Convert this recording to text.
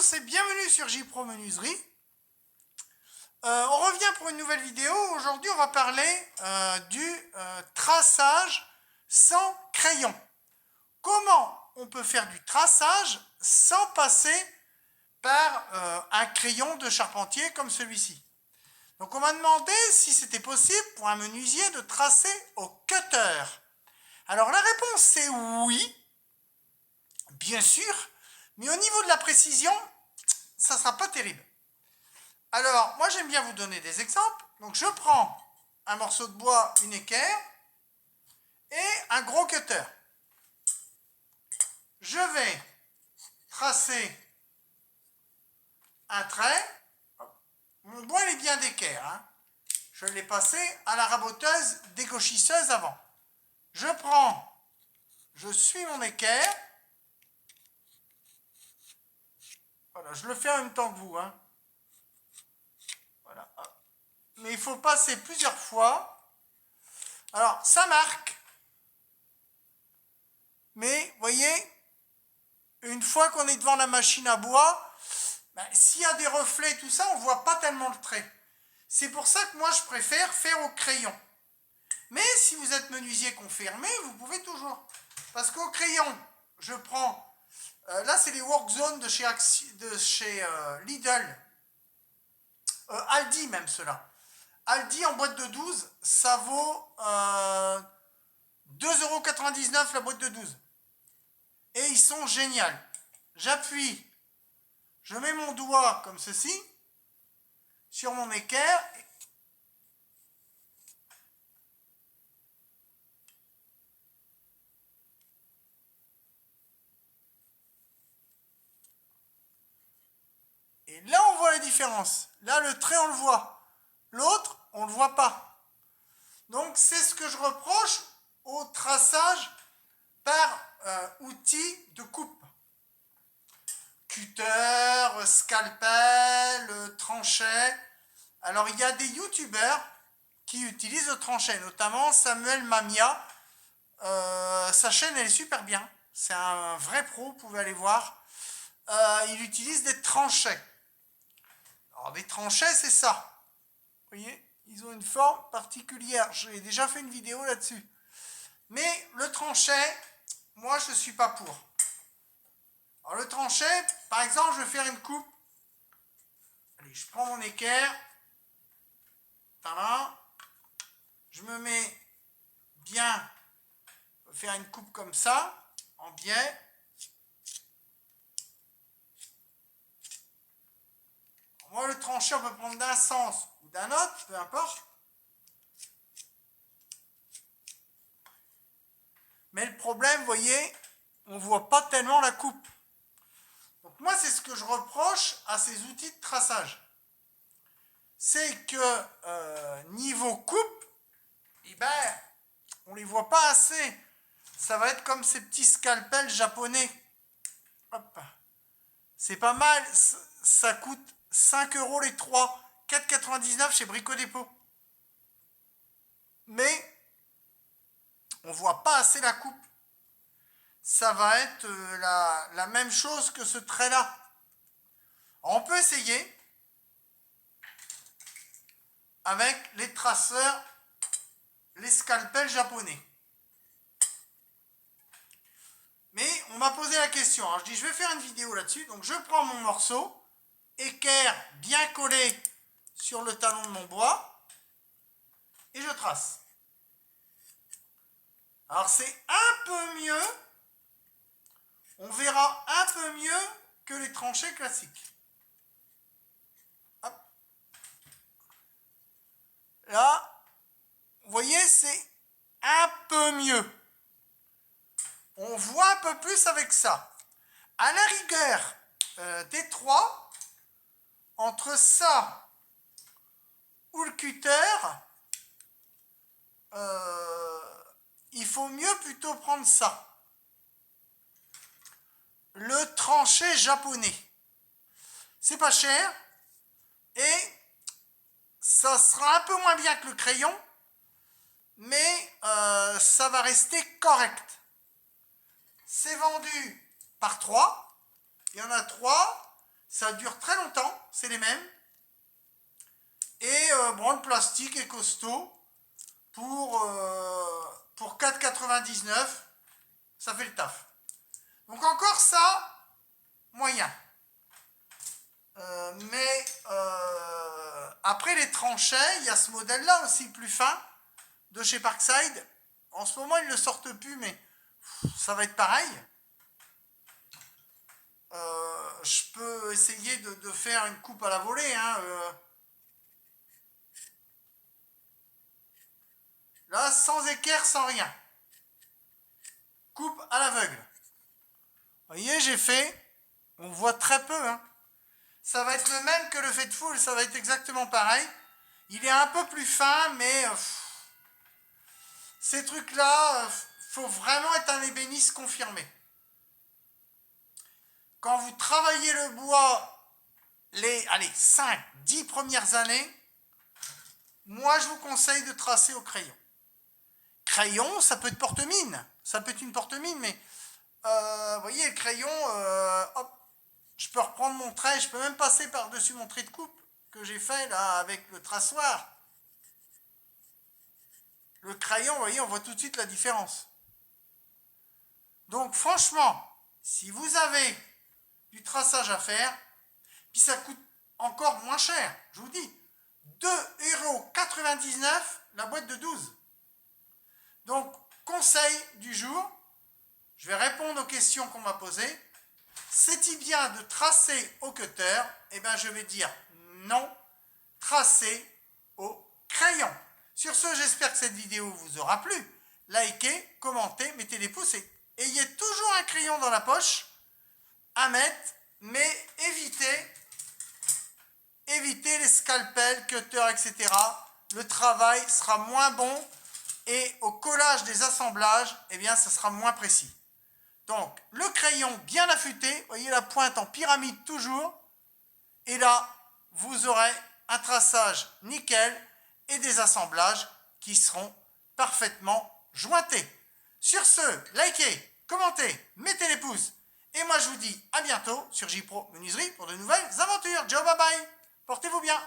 tous et bienvenue sur JPro Menuiserie. On revient pour une nouvelle vidéo. Aujourd'hui, on va parler du traçage sans crayon. Comment on peut faire du traçage sans passer par un crayon de charpentier comme celui-ci. Donc, on m'a demandé si c'était possible pour un menuisier de tracer au cutter. Alors, la réponse c'est oui, bien sûr, mais au niveau de la précision, ça ne sera pas terrible. Alors, moi j'aime bien vous donner des exemples. Donc je prends un morceau de bois, une équerre et un gros cutter. Je vais tracer un trait. Mon bois il est bien d'équerre, hein. Je l'ai passé à la raboteuse dégauchisseuse avant. Je suis mon équerre. Voilà, je le fais en même temps que vous, hein. Voilà. Mais il faut passer plusieurs fois. Alors, ça marque. Mais, vous voyez, une fois qu'on est devant la machine à bois, s'il y a des reflets, tout ça, on ne voit pas tellement le trait. C'est pour ça que moi, je préfère faire au crayon. Mais si vous êtes menuisier confirmé, vous pouvez toujours. Parce qu'au crayon, je prends... là, c'est les Work Zone de chez Lidl. Aldi même, ceux-là. Aldi en boîte de 12, ça vaut 2,99 € la boîte de 12. Et ils sont géniaux. J'appuie, je mets mon doigt comme ceci sur mon équerre. Et là, on voit la différence. Là, le trait, on le voit. L'autre, on ne le voit pas. Donc, c'est ce que je reproche au traçage par outil de coupe. Cutter, scalpel, tranchet. Alors, il y a des youtubeurs qui utilisent le tranchet, notamment Samuel Mamia. Sa chaîne, elle est super bien. C'est un vrai pro, vous pouvez aller voir. Il utilise des tranchets. Alors, des tranchets, c'est ça. Vous voyez, ils ont une forme particulière. J'ai déjà fait une vidéo là-dessus. Mais le tranchet, moi, je ne suis pas pour. Alors, le tranchet, par exemple, je vais faire une coupe. Allez, je prends mon équerre. Voilà. Je me mets bien, faire une coupe comme ça, en biais. Moi, le tranché, on peut prendre d'un sens ou d'un autre, peu importe. Mais le problème, vous voyez, on ne voit pas tellement la coupe. Donc moi, c'est ce que je reproche à ces outils de traçage. C'est que niveau coupe, eh ben, on ne les voit pas assez. Ça va être comme ces petits scalpels japonais. Hop. C'est pas mal, ça coûte 5 € les 3, 4,99 € chez Brico Dépôt. Mais on voit pas assez la coupe. Ça va être la même chose que ce trait-là. On peut essayer avec les traceurs, les scalpels japonais. Mais on m'a posé la question. Alors je dis, je vais faire une vidéo là-dessus. Donc je prends mon morceau, équerre bien collé sur le talon de mon bois, et je trace. Alors c'est un peu mieux, on verra un peu mieux que les tranchées classiques. Hop. Là, vous voyez, c'est un peu mieux. On voit un peu plus avec ça. À la rigueur des trois, entre ça ou le cutter, il faut mieux plutôt prendre ça. Le tranché japonais. C'est pas cher et ça sera un peu moins bien que le crayon, mais ça va rester correct. C'est vendu par 3. Il y en a 3. Ça dure très longtemps, c'est les mêmes. Et bon, le plastique est costaud. Pour 4,99, ça fait le taf. Donc encore ça, moyen. Mais après les tranchets, il y a ce modèle-là aussi plus fin de chez Parkside. En ce moment, ils ne le sortent plus, mais ça va être pareil. Je peux essayer de faire une coupe à la volée. Hein, là, sans équerre, sans rien. Coupe à l'aveugle. Vous voyez, j'ai fait. On voit très peu. Hein. Ça va être le même que le Faithful. Ça va être exactement pareil. Il est un peu plus fin, mais ces trucs-là, faut vraiment être un ébéniste confirmé. Quand vous travaillez le bois les 5-10 premières années, moi je vous conseille de tracer au crayon. Crayon, ça peut être porte-mine. Ça peut être une porte-mine, mais vous voyez, le crayon, hop, je peux reprendre mon trait, je peux même passer par-dessus mon trait de coupe que j'ai fait là avec le traçoir. Le crayon, vous voyez, on voit tout de suite la différence. Donc franchement, si vous avez du traçage à faire, puis ça coûte encore moins cher, je vous dis, 2,99 € la boîte de 12. Donc, conseil du jour, je vais répondre aux questions qu'on m'a posées. C'est-il bien de tracer au cutter? Eh bien, je vais dire non, tracer au crayon. Sur ce, j'espère que cette vidéo vous aura plu. Likez, commentez, mettez des pouces et ayez toujours un crayon dans la poche à mettre, mais évitez les scalpels, cutters, etc. Le travail sera moins bon et au collage des assemblages, eh bien, ça sera moins précis. Donc, le crayon bien affûté, voyez la pointe en pyramide toujours, et là, vous aurez un traçage nickel et des assemblages qui seront parfaitement jointés. Sur ce, likez, commentez, mettez les pouces, et moi je vous dis à bientôt sur JPro Menuiserie pour de nouvelles aventures. Ciao, bye bye, portez-vous bien.